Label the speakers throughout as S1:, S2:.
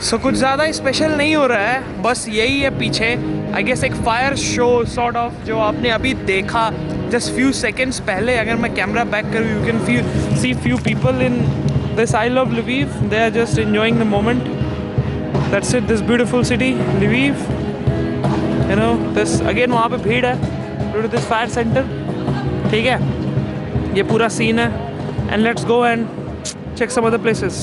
S1: सो कुछ ज़्यादा स्पेशल नहीं हो रहा है, बस यही है पीछे आई गेस एक फायर शो सॉर्ट ऑफ जो आपने अभी देखा जस्ट फ्यू सेकेंड्स पहले। अगर मैं कैमरा बैक करूँ you can see few people in this aisle of Lviv, they are just enjoying the moment. That's it, this beautiful city Lviv, you know this again वहाँ पे भीड़ है due to this fire center. ठीक है, ये पूरा scene है and let's go and check some other places.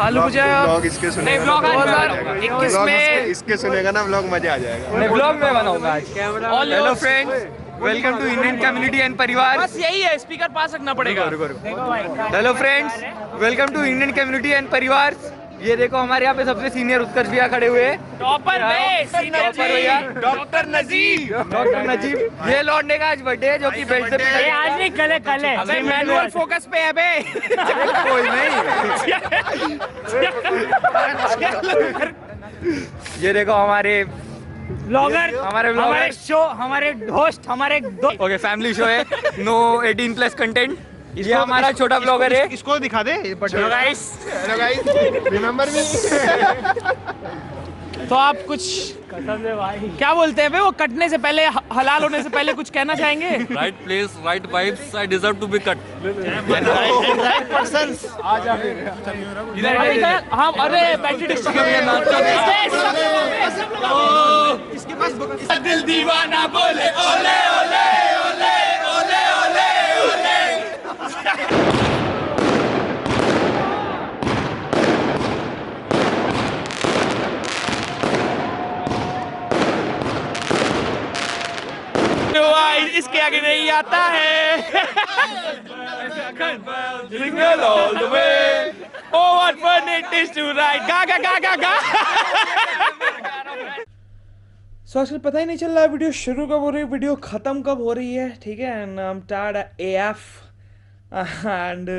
S1: Aloo bhujia
S2: vlog इसके सुनेगा,
S1: व्लॉग 2021 में
S2: इसके सुनेगा ना व्लॉग, मजा आ जाएगा।
S1: मैं व्लॉग में बनाऊंगा आज। Hello friends, welcome to Indian community and परिवार। बस यही है, स्पीकर पास रखना पड़ेगा। Hello friends, welcome to Indian community and परिवार। ये देखो हमारे यहाँ पे सबसे सीनियर उत्कर्ष भैया खड़े हुए हैं, टॉपर भैया डॉक्टर नजीब। ये लौंडे का आज बर्थडे है जो कि बेल्ट से
S3: आज नहीं कल है।
S1: अबे मैनुअल फोकस पे है बे।
S2: कोई नहीं।
S1: ये देखो हमारे
S3: ब्लॉगर, हमारे शो, हमारे होस्ट, हमारे दोस्त।
S1: ओके फैमिली शो है, नो 18+ कंटेंट। ये हमारा छोटा ब्लॉगर है।
S2: इसको दिखा दे।
S1: Hello guys,
S2: remember me.
S1: तो आप कुछ क्या बोलते हैं बे, वो कटने से पहले हलाल होने से पहले कुछ कहना चाहेंगे?
S4: Right place, right vibes. I deserve to be cut.
S2: Right persons.
S1: हाँ, अरे बैटरी
S4: इसके पास दिल दीवाना बोले ओले ओले ओले ओले ओले ओले।
S1: इसके आगे नहीं आता है।
S4: Single all the way.
S1: Oh what fun it is to ride, गा गा गा गा गा। सो आजकल पता ही नहीं चल रहा है वीडियो शुरू कब हो रही है, वीडियो खत्म कब हो रही है। ठीक है, and I am tired AF and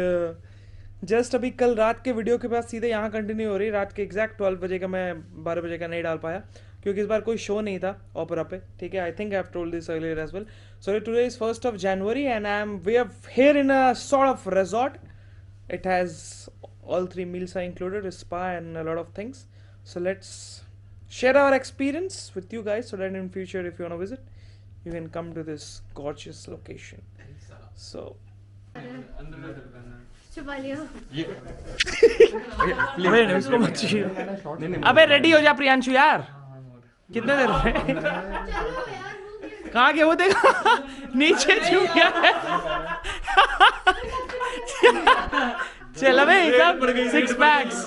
S1: just अभी कल रात के वीडियो के बाद सीधे यहाँ कंटिन्यू हो रही है। रात के एग्जैक्ट 12 बजे का, मैं 12 बजे का नहीं डाल पाया क्योंकि इस बार कोई शो नहीं था ओपेरा पे। ठीक है, I think I have told this earlier as well. So today is 1st of January and we are here in a sort of resort. It has all 3 meals are included, a spa and a lot of things. So let's share our experience with you guys so that in future if you want to visit you can come to this gorgeous location. So उसको मत छीनो। अबे ready हो जा प्रियांशु यार, कितने देर में कहाँ के वो देखा नीचे छू गया है। चल अबे सब 6 packs,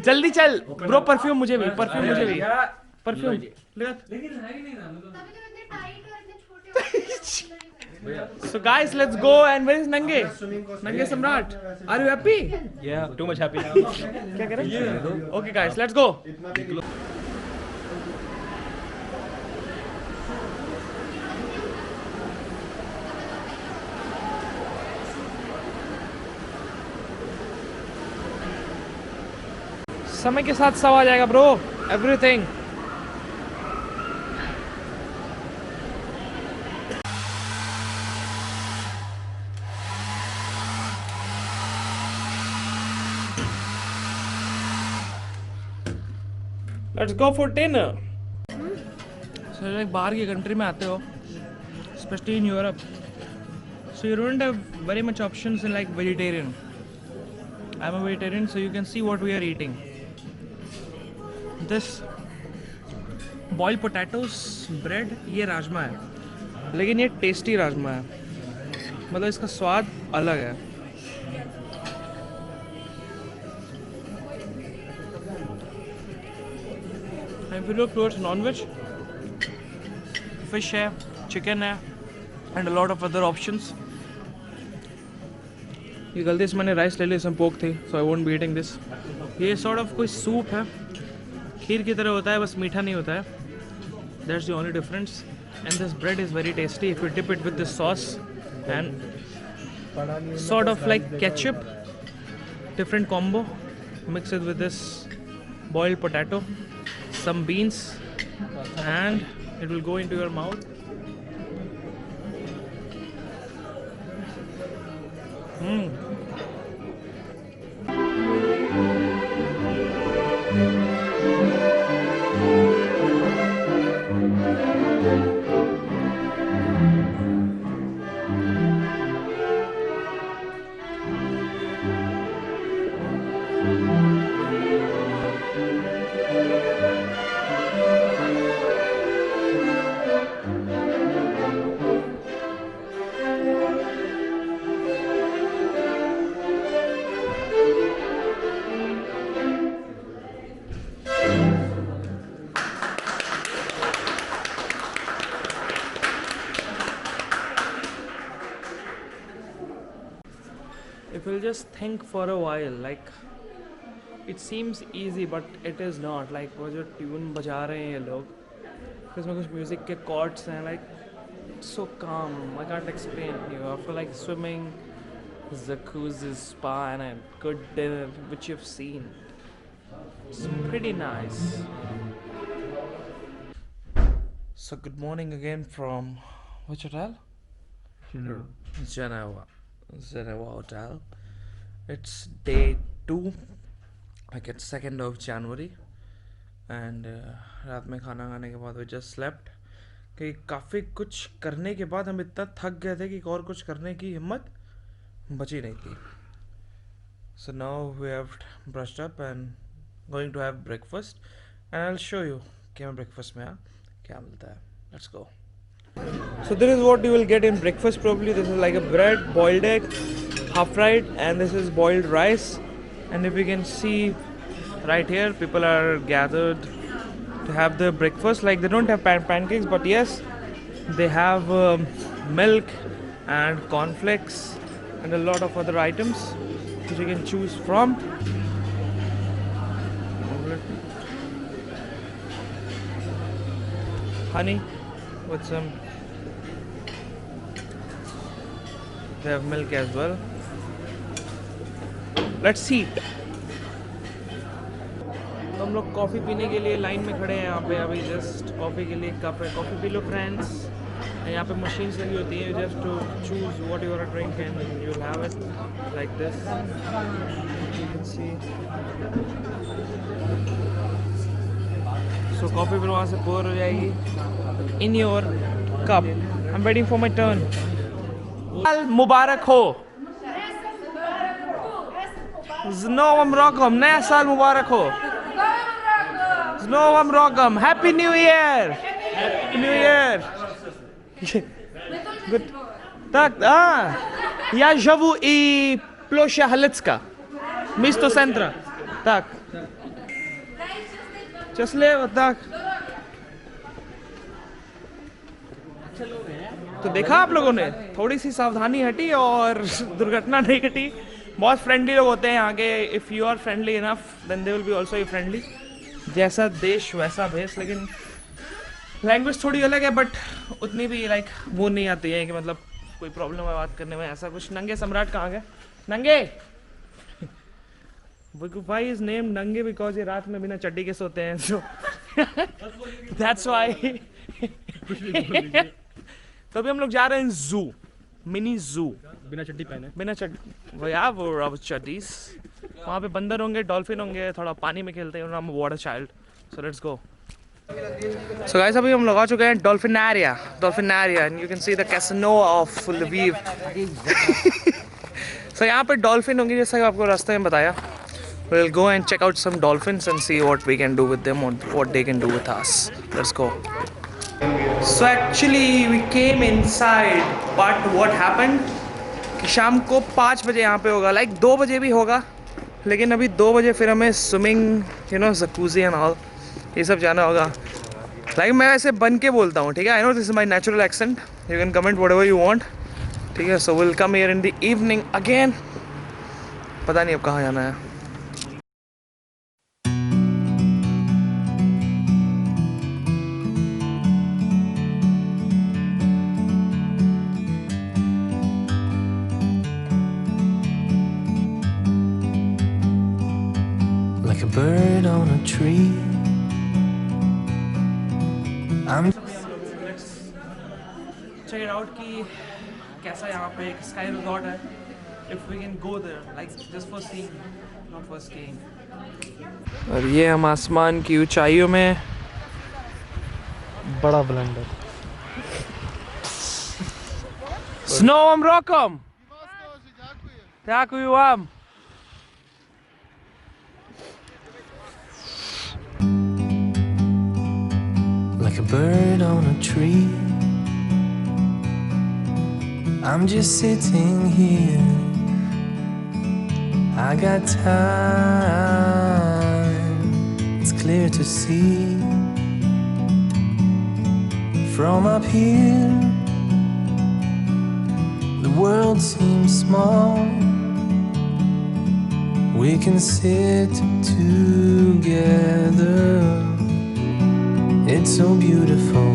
S1: जल्दी चल ब्रो। परफ्यूम मुझे भी perfume So guys, let's go and where is Nange Samrat? Are you happy?
S4: Yeah, too much happy.
S1: क्या कह रहे हैं? Okay guys, let's go. समय के साथ सब आ जाएगा bro, everything. Let's go for dinner. So like बाहर की कंट्री में आते हो, especially in Europe, so you don't have very much options in like vegetarian. I'm a vegetarian, so you can see what we are eating. This boiled potatoes, bread, ये राजमा है, लेकिन ये tasty rajma है, मतलब इसका स्वाद अलग है। If you look towards non-veg, fish है, chicken है, and a lot of other options. ये गलती से मैंने राइस ले ली, इसमें पोक थी, so I won't be eating this. ये sort of कोई सूप है, खीर की तरह होता है, बस मीठा नहीं होता है. That's the only difference. And this bread is very tasty if you dip it with this sauce and sort of like ketchup. Different combo. Mix it with this boiled potato, some beans, and it will go into your mouth. will just think for a while. Like it seems easy, but it is not. Like वो जो tune बजा रहे हैं ये लोग, इसमें कुछ music के chords हैं. Like it's so calm. I can't explain to you. After like swimming, jacuzzi, spa, and a good dinner, which you've seen, it's pretty nice. So good morning again from which hotel? Geneva Hotel. It's day 2, like it's 2nd of January, and रात में खाना खाने के बाद we just slept. कि काफ़ी कुछ करने के बाद हम इतना थक गए थे कि और कुछ करने की हिम्मत बची नहीं थी. So now we have brushed up and going to have breakfast, and I'll show you कि हमें breakfast में क्या मिलता है. Let's go. So this is what you will get in breakfast probably. This is like a bread, boiled egg, half fried, and this is boiled rice. And if you can see right here, people are gathered to have the breakfast. Like they don't have pancakes, but yes, they have milk and cornflakes and a lot of other items which you can choose from. Honey with some. They have milk as well. Let's eat. तो हम लोग coffee पीने के लिए line में खड़े हैं यहाँ पे. अभी जस्ट कॉफ़ी के लिए कप है. कॉफ़ी पी लो फ्रेंड्स. यहाँ पे मशीन्स लगी होती हैं just to choose what you are drink and you will have it like this. You can see. So coffee फिर वहाँ से पोर हो जाएगी in your cup. I am waiting for my turn. मुबारक हो. Noam Rogam, नया साल मुबारक हो. Noam Rogam, Happy New Year. Happy New Year. Good. Tak, ja живу и площадь Галицька. Місто Центра. Так. Щасливо, так. तो देखा आप लोगों ने, थोड़ी सी सावधानी हटी और दुर्घटना नहीं घटी. बहुत फ्रेंडली लोग होते हैं यहाँ के. If you are friendly enough then they will be also friendly. जैसा देश वैसा भेस. लेकिन लैंग्वेज थोड़ी अलग है, बट उतनी भी लाइक वो नहीं आती है कि मतलब कोई प्रॉब्लम है बात करने में. ऐसा कुछ. नंगे सम्राट कहाँ गए? नंगे. भाई इज नेम नंगे बिकॉज ये रात में बिना चड्डी के सोते हैं. So that's why. तो अभी हम लोग जा रहे हैं जू. मिनी जू. बिना चड्डी पहने. बिना चड्डी. भैया वो चड्डीज. वहाँ पे बंदर होंगे, डॉल्फिन होंगे, थोड़ा पानी में खेलते हैं. नाम water child. So let's go. So guys अभी हम लोग आ चुके हैं dolphinaria. And you can see the casino of Lviv. So यहाँ पे डॉल्फिन होंगी जैसा कि आपको रास्ते में बताया. We'll go and check out some dolphins and see what we can do with them or what they can do with us. Let's go. So actually we came inside, but what happened? कि शाम को 5 बजे यहाँ पे होगा. Like 2 बजे भी होगा, लेकिन अभी 2 बजे फिर हमें swimming, you know, jacuzzi and all ये सब जाना होगा. लाइक मैं वैसे बन के बोलता हूँ, ठीक है. I know this is my natural accent. You can comment whatever you want, ठीक है. So will come here in the evening again. पता नहीं अब कहाँ जाना है.
S5: Like a bird on a tree. I'm
S1: check it out कि कैसा यहाँ पे एक स्काई रिजॉर्ट है. If we can go there, like just for seeing, not for skiing. और ये हम आसमान की ऊंचाइयों में.
S6: बड़ा blender.
S1: Noam Rogam. Dziękuję.
S5: like a bird on a tree. I'm just sitting here. I got time. It's clear to see from up here. The world seems small We can sit together. It's so beautiful,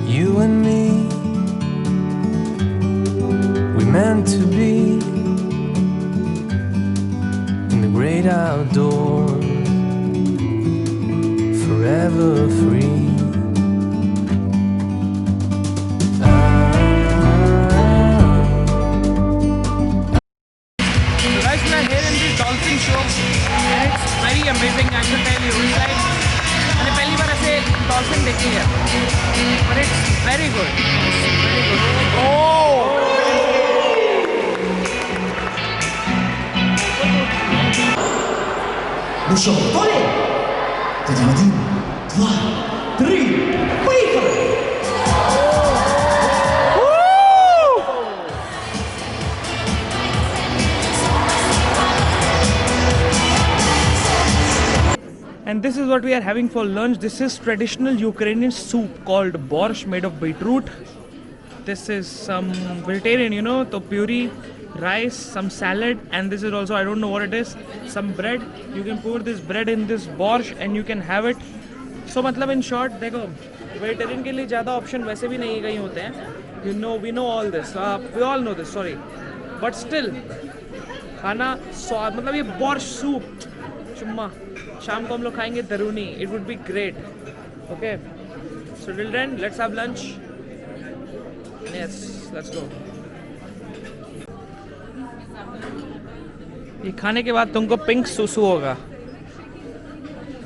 S5: you and me. We meant to be in the great outdoors, forever free.
S3: Guys, we are here in the dolphin show and it's very amazing. I should tell you, it's like मैंने पहली बार ऐसे dolphin देखी है, but it's very good. It's very good.
S6: Ну що, готові? Тоді 1, 2, 3, поїхали!
S1: And this is what we are having for lunch. This is traditional Ukrainian soup called borscht made of beetroot. This is some vegetarian, you know, so puree, rice, some salad, and this is also, I don't know what it is, some bread. You can pour this bread in this borscht and you can have it. So मतलब in short, देखो vegetarian के लिए ज़्यादा option वैसे भी नहीं कहीं होते हैं. You know, we know all this. We all know this. Sorry, but still, खाना स्वाद मतलब ये borscht soup, चुम्मा. शाम को हम लोग खाएंगे दरूनी. It would be great. Okay. So till then, let's have lunch. Yes, let's go. ये खाने के बाद तुमको पिंक सुसु होगा.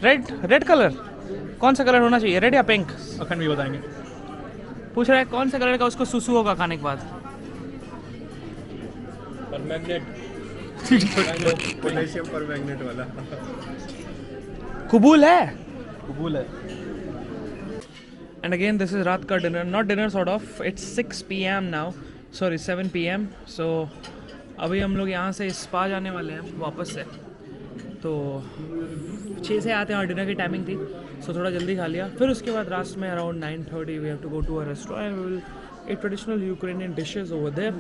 S1: Red colour. कौन सा कलर होना चाहिए, रेड या पिंक? अखंड भी बताएंगे. पूछ रहा है कौन सा कलर का उसको सुसु होगा खाने के बाद.
S2: पोटेशियम पर मैग्नेट वाला.
S1: कुबूल है. And again, this is रात का dinner, not dinner sort of. It's 6 p.m. now. Sorry, 7 p.m. So अभी हम लोग यहाँ से स्पा जाने वाले हैं वापस से. तो 6 से आते हैं और डिनर की टाइमिंग थी, सो थोड़ा जल्दी खा लिया. फिर उसके बाद रात में around 9:30 we have to go to a restaurant and we will eat traditional Ukrainian dishes over there.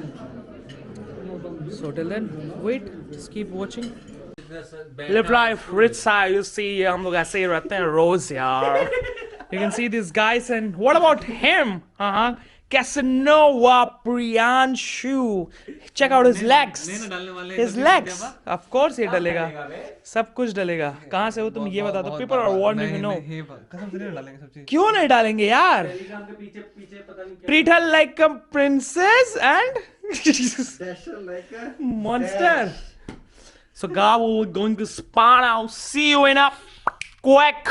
S1: So till then, wait, just keep watching. Live life, rich side, you see, हम लोग ऐसे ही रहते हैं रोज यार. You can see these guys, and what about him? Casanova Priyanshu. Check out his legs. His legs. Of course ये डलेगा. सब कुछ डलेगा. कहाँ से हो तुम ये बता दो. People are wanting to know. क्यों नहीं डालेंगे यार? Treat her like a princess and monster. So guys, we're going to spa now. See you in a quick.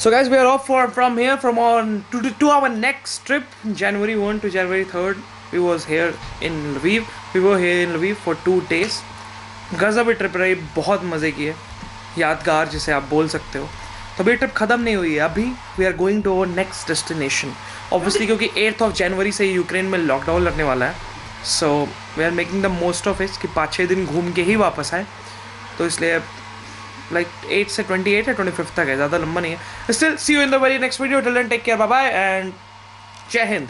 S1: So guys, we are off from here to our next trip, January 1 to January 3rd. We was here in Lviv. We were here in Lviv for 2 days. गज़ब trip रही, बहुत मज़े की है, यादगार जिसे आप बोल सकते हो. तो अभी ट्रिप ख़त्म नहीं हुई है. अभी we are going to our next destination. Obviously क्योंकि 8th of January से यूक्रेन में लॉकडाउन लगने वाला है, so we are making the most of it कि 5-6 दिन घूम के ही वापस आए. तो इसलिए like 8 से 28 या 25 तक है, ज़्यादा लंबा नहीं है. Still, see you in the very next video. Till then, take care, bye bye and जय हिंद.